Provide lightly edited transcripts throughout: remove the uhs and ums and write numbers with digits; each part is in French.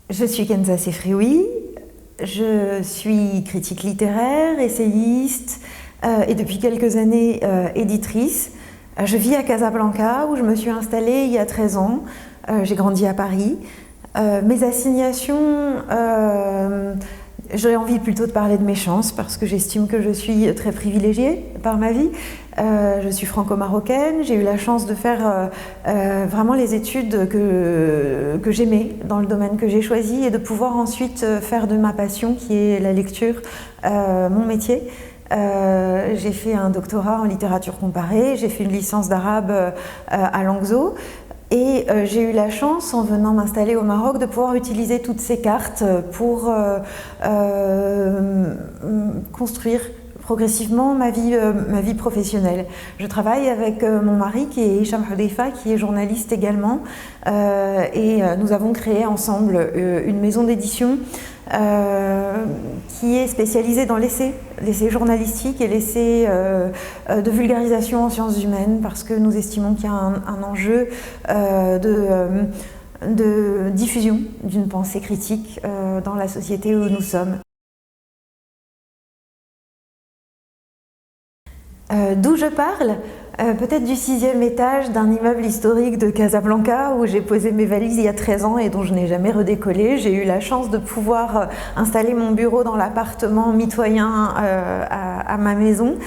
Je suis Kenza Sefrioui, je suis critique littéraire, essayiste et depuis quelques années éditrice. Je vis à Casablanca où je me suis installée il y a 13 ans. J'ai grandi à Paris. Mes assignations, j'aurais envie plutôt de parler de mes chances parce que j'estime que je suis très privilégiée par ma vie. Je suis franco-marocaine, j'ai eu la chance de faire vraiment les études que j'aimais dans le domaine que j'ai choisi et de pouvoir ensuite faire de ma passion qui est la lecture mon métier. J'ai fait un doctorat en littérature comparée, j'ai fait une licence d'arabe à Langso. Et j'ai eu la chance, en venant m'installer au Maroc, de pouvoir utiliser toutes ces cartes pour construire progressivement ma vie professionnelle. Je travaille avec mon mari qui est Hicham Houdeifa, qui est journaliste également, et nous avons créé ensemble une maison d'édition qui est spécialisée dans l'essai journalistique et l'essai de vulgarisation en sciences humaines, parce que nous estimons qu'il y a un enjeu de diffusion d'une pensée critique dans la société où nous sommes. D'où je parle ? Peut-être du 6e étage d'un immeuble historique de Casablanca où j'ai posé mes valises il y a 13 ans et dont je n'ai jamais redécollé. J'ai eu la chance de pouvoir installer mon bureau dans l'appartement mitoyen à ma maison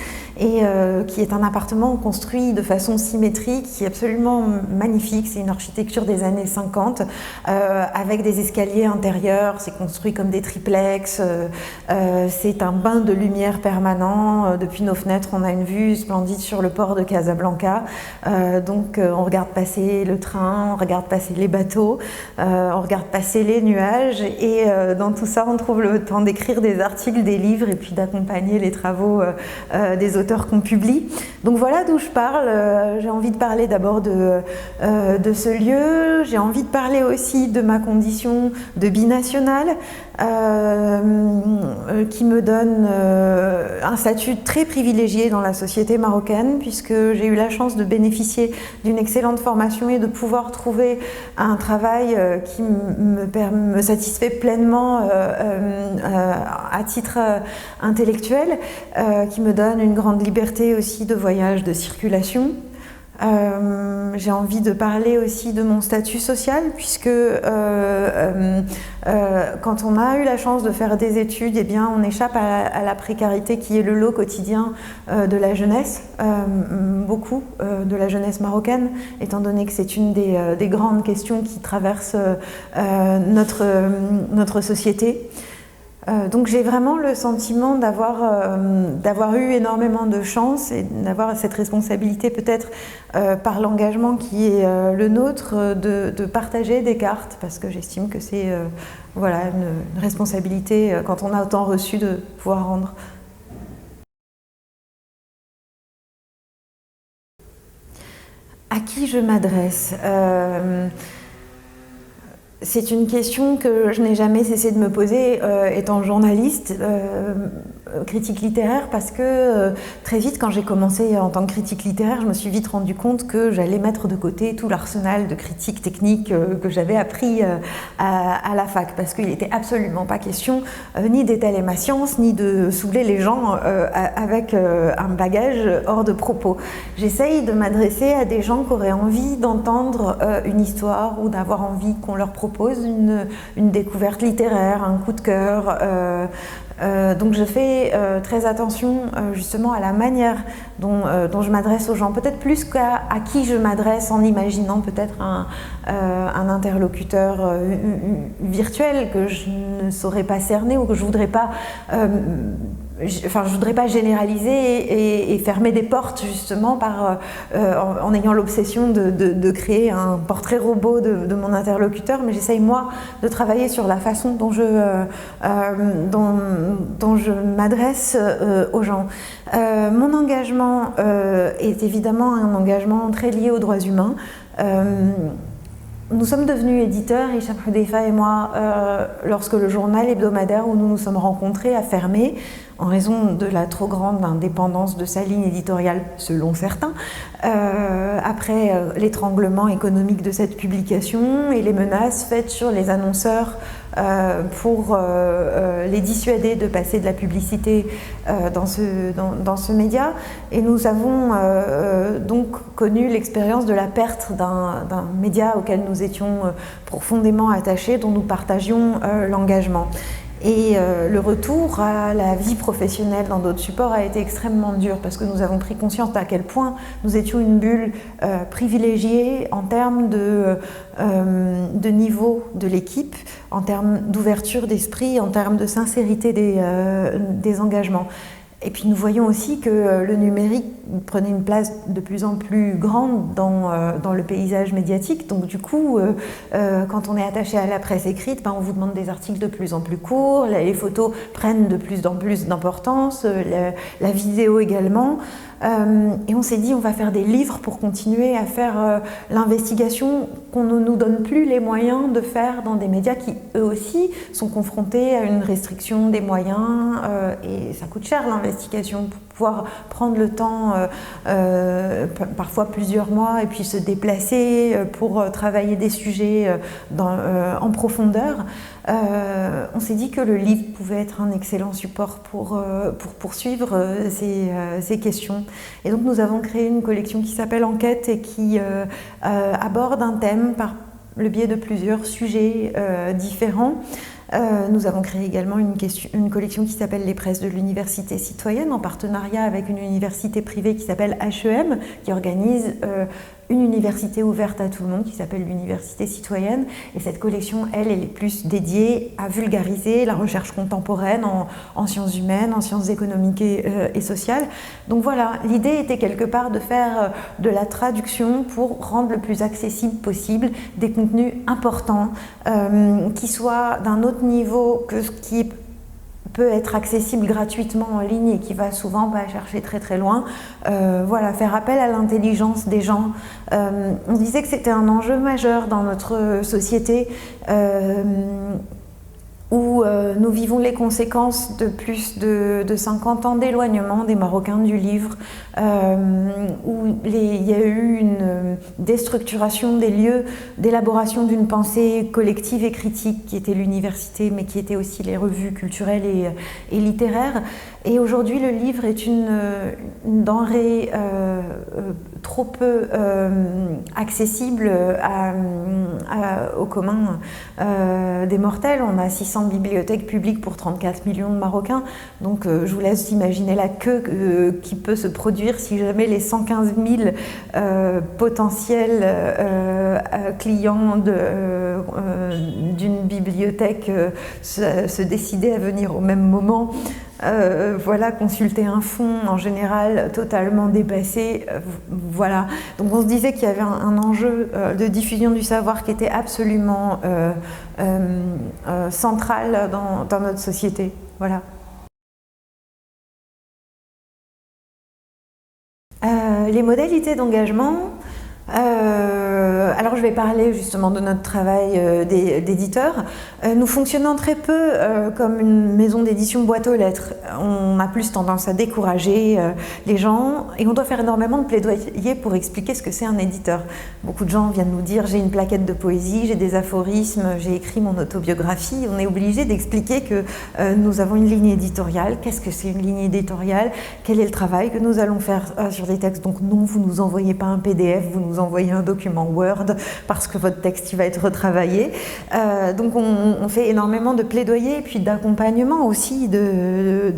et qui est un appartement construit de façon symétrique, qui est absolument magnifique. C'est une architecture des années 50 avec des escaliers intérieurs. C'est construit comme des triplex. C'est un bain de lumière permanent. Depuis nos fenêtres, on a une vue splendide sur le port de Casablanca. Donc on regarde passer le train, on regarde passer les bateaux, on regarde passer les nuages et dans tout ça on trouve le temps d'écrire des articles, des livres et puis d'accompagner les travaux des auteurs qu'on publie. Donc voilà d'où je parle. J'ai envie de parler d'abord de ce lieu, j'ai envie de parler aussi de ma condition de binationale qui me donne un statut très privilégié dans la société marocaine, puisque j'ai eu la chance de bénéficier d'une excellente formation et de pouvoir trouver un travail qui me satisfait pleinement à titre intellectuel, qui me donne une grande liberté aussi de voyage, de circulation. J'ai envie de parler aussi de mon statut social, puisque quand on a eu la chance de faire des études, eh bien, on échappe à la précarité qui est le lot quotidien de la jeunesse, beaucoup de la jeunesse marocaine, étant donné que c'est une des grandes questions qui traversent notre société. Donc j'ai vraiment le sentiment d'avoir eu énormément de chance et d'avoir cette responsabilité peut-être par l'engagement qui est le nôtre de partager des cartes, parce que j'estime que c'est voilà, une responsabilité quand on a autant reçu de pouvoir rendre. À qui je m'adresse ? C'est une question que je n'ai jamais cessé de me poser étant journaliste, critique littéraire, parce que très vite, quand j'ai commencé en tant que critique littéraire, je me suis vite rendu compte que j'allais mettre de côté tout l'arsenal de critiques techniques que j'avais appris à la fac, parce qu'il n'était absolument pas question ni d'étaler ma science, ni de saouler les gens avec un bagage hors de propos. J'essaye de m'adresser à des gens qui auraient envie d'entendre une histoire ou d'avoir envie qu'on leur propose une découverte littéraire, un coup de cœur. Donc je fais très attention justement à la manière dont je m'adresse aux gens, peut-être plus qu'à qui je m'adresse en imaginant peut-être un interlocuteur virtuel que je ne saurais pas cerner ou que je voudrais pas je voudrais pas généraliser et fermer des portes justement en ayant l'obsession de créer un portrait robot de mon interlocuteur, mais j'essaye moi de travailler sur la façon dont je m'adresse aux gens. Mon engagement est évidemment un engagement très lié aux droits humains. Nous sommes devenus éditeurs, Hicham Houdeifa et moi, lorsque le journal hebdomadaire où nous nous sommes rencontrés a fermé en raison de la trop grande indépendance de sa ligne éditoriale, selon certains, après l'étranglement économique de cette publication et les menaces faites sur les annonceurs pour les dissuader de passer de la publicité dans ce média. Et nous avons donc connu l'expérience de la perte d'un média auquel nous étions profondément attachés, dont nous partagions l'engagement. Et le retour à la vie professionnelle dans d'autres supports a été extrêmement dur parce que nous avons pris conscience à quel point nous étions une bulle privilégiée en termes de niveau de l'équipe, en termes d'ouverture d'esprit, en termes de sincérité des engagements. Et puis nous voyons aussi que le numérique prenait une place de plus en plus grande dans le paysage médiatique. Donc du coup, quand on est attaché à la presse écrite, on vous demande des articles de plus en plus courts, les photos prennent de plus en plus d'importance, la vidéo également. Et on s'est dit, on va faire des livres pour continuer à faire l'investigation qu'on ne nous donne plus les moyens de faire dans des médias qui, eux aussi, sont confrontés à une restriction des moyens. Et ça coûte cher l'investigation pour pouvoir prendre le temps, parfois plusieurs mois, et puis se déplacer pour travailler des sujets en profondeur. On s'est dit que le livre pouvait être un excellent support pour poursuivre ces questions. Et donc nous avons créé une collection qui s'appelle Enquête et qui aborde un thème par le biais de plusieurs sujets différents. Nous avons créé également une collection qui s'appelle Les presses de l'université citoyenne en partenariat avec une université privée qui s'appelle HEM, qui organise une université ouverte à tout le monde qui s'appelle l'université citoyenne. Et cette collection, elle est plus dédiée à vulgariser la recherche contemporaine en sciences humaines, en sciences économiques et sociales. Donc voilà, l'idée était quelque part de faire de la traduction pour rendre le plus accessible possible des contenus importants qui soient d'un autre niveau que ce qui peut être accessible gratuitement en ligne et qui va souvent pas chercher très très loin. Voilà, faire appel à l'intelligence des gens. On disait que c'était un enjeu majeur dans notre société où nous vivons les conséquences de plus de 50 ans d'éloignement des Marocains du livre, où il y a eu une déstructuration des lieux d'élaboration d'une pensée collective et critique qui était l'université, mais qui était aussi les revues culturelles et littéraires. Et aujourd'hui, le livre est une denrée trop peu accessible au commun des mortels. On a 600 bibliothèques publiques pour 34 millions de Marocains, donc je vous laisse imaginer la queue qui peut se produire si jamais les 115 000 potentiels clients d'une bibliothèque se décidaient à venir au même moment. Voilà, consulter un fonds en général totalement dépassé, voilà. Donc on se disait qu'il y avait un enjeu de diffusion du savoir qui était absolument central dans notre société, voilà. Les modalités d'engagement. Alors je vais parler justement de notre travail d'éditeur. Nous fonctionnons très peu comme une maison d'édition boîte aux lettres. On a plus tendance à décourager les gens et on doit faire énormément de plaidoyer pour expliquer ce que c'est un éditeur. Beaucoup de gens viennent nous dire j'ai une plaquette de poésie, j'ai des aphorismes, j'ai écrit mon autobiographie. On est obligé d'expliquer que nous avons une ligne éditoriale. Qu'est-ce que c'est une ligne éditoriale? Quel est le travail que nous allons faire sur les textes? Donc non, vous ne nous envoyez pas un PDF, vous nous envoyez un document Word parce que votre texte il va être retravaillé. Donc on fait énormément de plaidoyer et puis d'accompagnement aussi des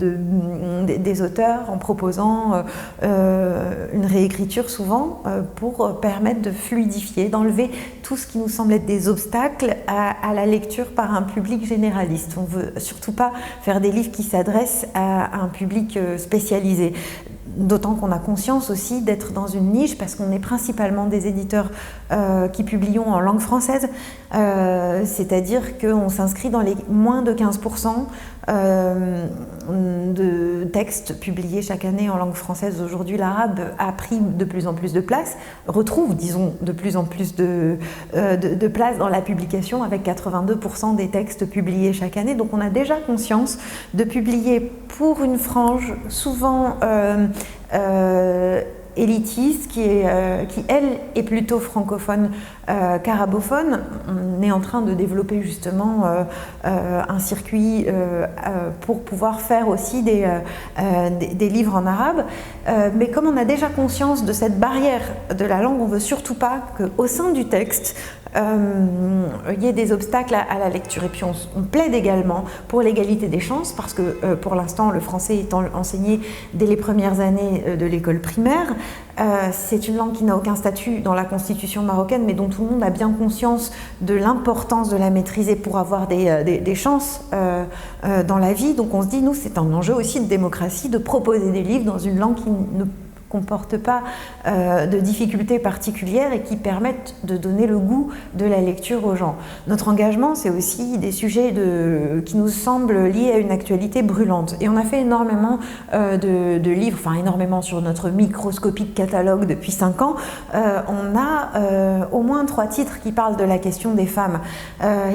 auteurs en proposant une réécriture souvent pour permettre de fluidifier, d'enlever tout ce qui nous semble être des obstacles à la lecture par un public généraliste. On ne veut surtout pas faire des livres qui s'adressent à un public spécialisé. D'autant qu'on a conscience aussi d'être dans une niche parce qu'on est principalement des éditeurs qui publions en langue française, c'est-à-dire qu'on s'inscrit dans les moins de 15% de textes publiés chaque année en langue française. Aujourd'hui, l'arabe a pris de plus en plus de place, retrouve, disons, de plus en plus de place dans la publication avec 82% des textes publiés chaque année. Donc on a déjà conscience de publier pour une frange souvent élitiste, qui elle est plutôt francophone qu'arabophone. On est en train de développer justement un circuit pour pouvoir faire aussi des livres en arabe. Mais comme on a déjà conscience de cette barrière de la langue, on ne veut surtout pas qu'au sein du texte, il y ait des obstacles à la lecture. Et puis on plaide également pour l'égalité des chances, parce que pour l'instant le français est enseigné dès les premières années de l'école primaire. C'est une langue qui n'a aucun statut dans la constitution marocaine, mais dont tout le monde a bien conscience de l'importance de la maîtriser pour avoir des chances dans la vie. Donc on se dit, nous, c'est un enjeu aussi de démocratie, de proposer des livres dans une langue qui ne comporte pas de difficultés particulières et qui permettent de donner le goût de la lecture aux gens. Notre engagement, c'est aussi des sujets qui nous semblent liés à une actualité brûlante. Et on a fait énormément de livres, enfin énormément sur notre microscopique catalogue depuis 5 ans. On a au moins 3 titres qui parlent de la question des femmes.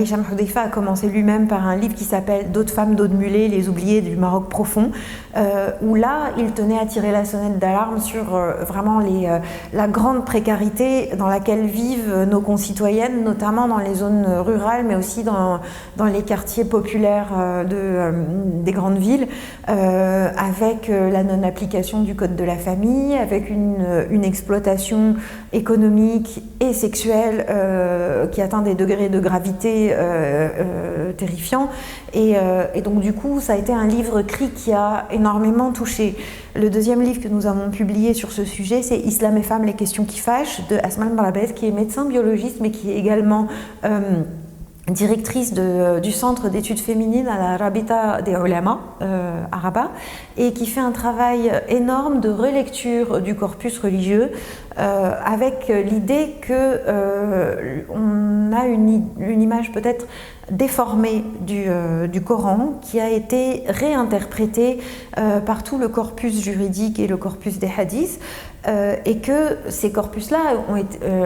Hicham Houdeifa a commencé lui-même par un livre qui s'appelle « D'autres femmes, d'autres mulets, les oubliés du Maroc profond », où là, il tenait à tirer la sonnette d'alarme sur vraiment la grande précarité dans laquelle vivent nos concitoyennes, notamment dans les zones rurales, mais aussi dans les quartiers populaires des grandes villes, avec la non-application du code de la famille, avec une exploitation économique et sexuelle qui atteint des degrés de gravité terrifiants. Et donc du coup, ça a été un livre cri qui a énormément touché. Le deuxième livre que nous avons publié sur ce sujet, c'est « Islam et femmes, les questions qui fâchent » de Asma Barabès, qui est médecin biologiste, mais qui est également directrice du Centre d'études féminines à la Rabita des Ulama, à Rabat, et qui fait un travail énorme de relecture du corpus religieux, avec l'idée qu'on a une image peut-être déformée du Coran, qui a été réinterprétée par tout le corpus juridique et le corpus des hadiths, et que ces corpus-là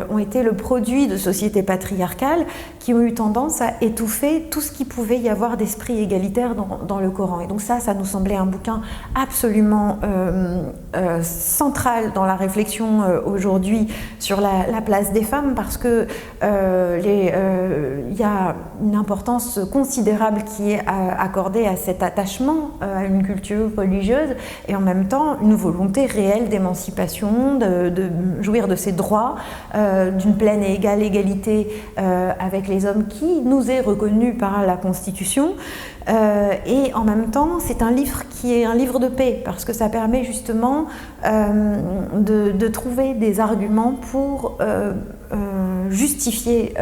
ont été le produit de sociétés patriarcales qui ont eu tendance à étouffer tout ce qui pouvait y avoir d'esprit égalitaire dans le Coran. Et donc ça nous semblait un bouquin absolument central dans la réflexion aujourd'hui sur la place des femmes, parce que y a une importance considérable qui est accordée à cet attachement à une culture religieuse, et en même temps une volonté réelle d'émancipation, de jouir de ses droits, d'une pleine et égale égalité avec les hommes qui nous est reconnue par la Constitution. Et en même temps, c'est un livre qui est un livre de paix, parce que ça permet justement de trouver des arguments pour justifier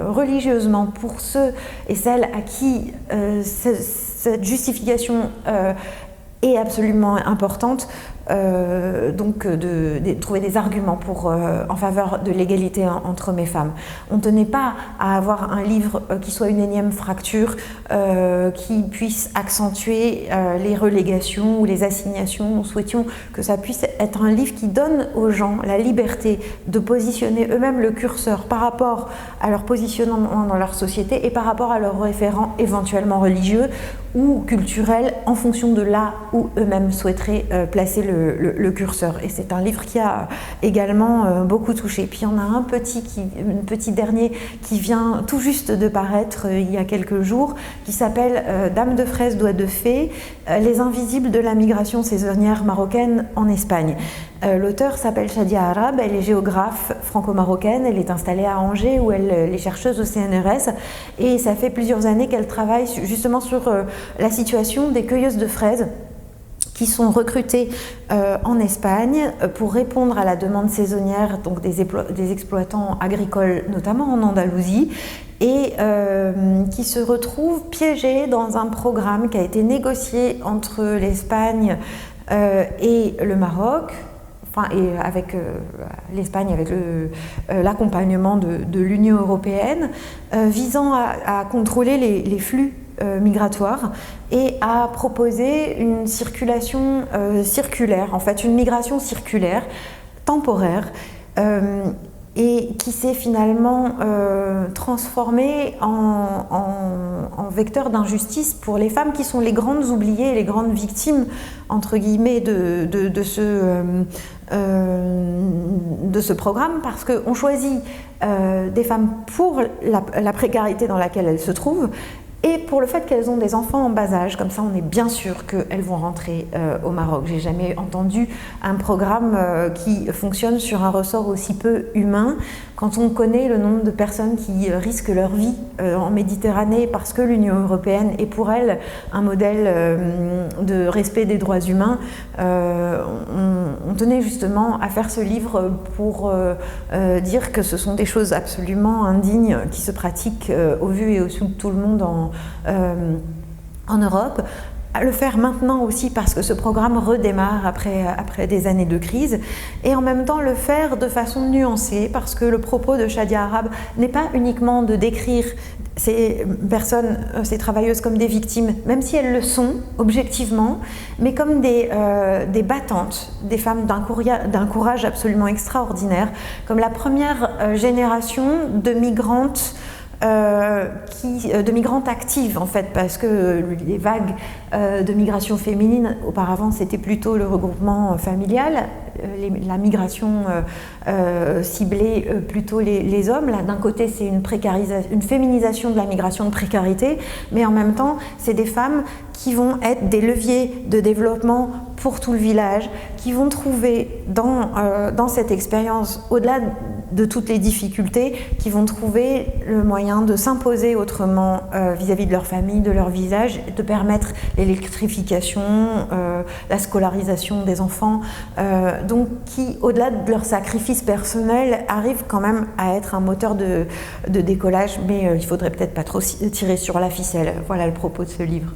religieusement pour ceux et celles à qui cette justification est absolument importante, donc de trouver des arguments en faveur de l'égalité entre hommes et femmes. On ne tenait pas à avoir un livre qui soit une énième fracture, qui puisse accentuer les relégations ou les assignations. Nous souhaitions que ça puisse être un livre qui donne aux gens la liberté de positionner eux-mêmes le curseur par rapport à leur positionnement dans leur société et par rapport à leurs référents éventuellement religieux ou culturels, en fonction de là où eux-mêmes souhaiteraient placer le curseur. Et c'est un livre qui a également beaucoup touché. Puis il y en a un petit dernier qui vient tout juste de paraître il y a quelques jours, qui s'appelle Dame de fraise, doigt de fée, les invisibles de la migration saisonnière marocaine en Espagne. L'auteure s'appelle Shadia Arab, elle est géographe franco-marocaine, elle est installée à Angers où elle est chercheuse au CNRS, et ça fait plusieurs années qu'elle travaille justement sur la situation des cueilleuses de fraises qui sont recrutées en Espagne pour répondre à la demande saisonnière, donc des exploitants agricoles, notamment en Andalousie, et qui se retrouvent piégés dans un programme qui a été négocié entre l'Espagne et le Maroc, et avec l'Espagne, avec l'accompagnement de l'Union européenne, visant à contrôler les flux migratoires et à proposer une circulation circulaire, en fait une migration circulaire, temporaire, et qui s'est finalement transformée en vecteur d'injustice pour les femmes qui sont les grandes oubliées, les grandes victimes, entre guillemets, de de ce programme parce qu'on choisit des femmes pour la précarité dans laquelle elles se trouvent et pour le fait qu'elles ont des enfants en bas âge. Comme ça, on est bien sûr qu'elles vont rentrer au Maroc. J'ai jamais entendu un programme qui fonctionne sur un ressort aussi peu humain. Quand on connaît le nombre de personnes qui risquent leur vie en Méditerranée parce que l'Union européenne est pour elles un modèle de respect des droits humains, on tenait justement à faire ce livre pour dire que ce sont des choses absolument indignes qui se pratiquent au vu et au su de tout le monde en Europe. À le faire maintenant aussi parce que ce programme redémarre après des années de crise, et en même temps le faire de façon nuancée parce que le propos de Shadia Arab n'est pas uniquement de décrire ces personnes, ces travailleuses comme des victimes, même si elles le sont objectivement, mais comme des battantes, des femmes d'un courage absolument extraordinaire, comme la première génération de migrantes de migrantes actives en fait, parce que les vagues de migration féminine auparavant c'était plutôt le regroupement familial, la migration ciblait plutôt les hommes. Là d'un côté c'est une féminisation de la migration de précarité, mais en même temps c'est des femmes qui vont être des leviers de développement pour tout le village, qui vont trouver dans cette expérience, au-delà de toutes les difficultés, qui vont trouver le moyen de s'imposer autrement vis-à-vis de leur famille, de leur visage, de permettre l'électrification, la scolarisation des enfants, donc qui, au-delà de leur sacrifice personnel, arrivent quand même à être un moteur de décollage, mais il faudrait peut-être pas trop tirer sur la ficelle. Voilà le propos de ce livre.